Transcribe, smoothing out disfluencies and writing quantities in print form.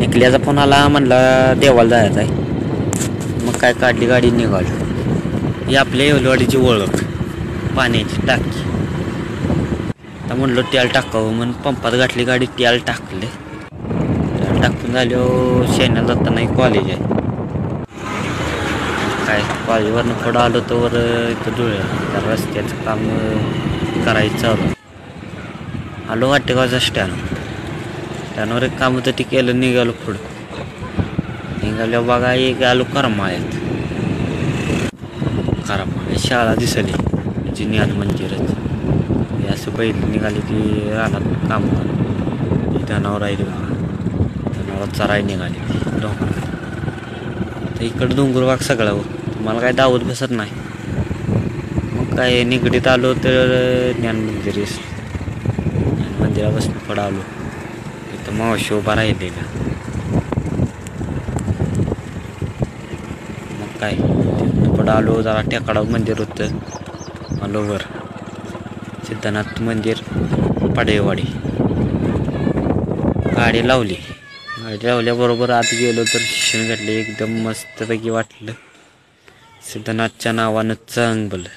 निकल्याचा phone आला, म्हणला देवाला जायचं आहे. मग काय काढली गाडी, निघाली. ही आपल्या येवलेवाडीची ओळख, पाण्याची टाकी. आता म्हणलं तेल टाकावं म्हणून पंपात गाठली गाडी, तेल टाकले. तेल टाकून झाल्यावर शेण्याला जाताना एक कॉलेज आहे. काय कॉलेजवरनं पुढं आलो तर इथं धुळे त्या रस्त्याचं काम करायचं चालू. आलो वाटेगावचा स्टँडवर एक काम होतं ते केलं, निघालो पुढं. निघालो बघा, एक आलो करमाळ्यात. शाळा दिसली जिनियाद मंदिरच. हे असं बैल निघाले की रानात काम जनावर राहिले, जनावर चराय निघाले डोंगर. तर इकडं डोंगरभाग सगळा हो, तुम्हाला काय दावत बसत नाही. मग काय निगडीत आलो तर ज्ञान मंदिरापासून पुढं आलो. इथं मावशी उभा राहिलेला. मग काय पुढं आलो, जरा टेकाडाव मंदिर होतं. आलो वर, सिद्धनाथ मंदिर, पाडेवाडी. गाडी लावल्याबरोबर आत गेलो तर शिक्षण घातले. एकदम मस्तपैकी वाटलं. सिद्धनाथच्या नावानं चांगलं.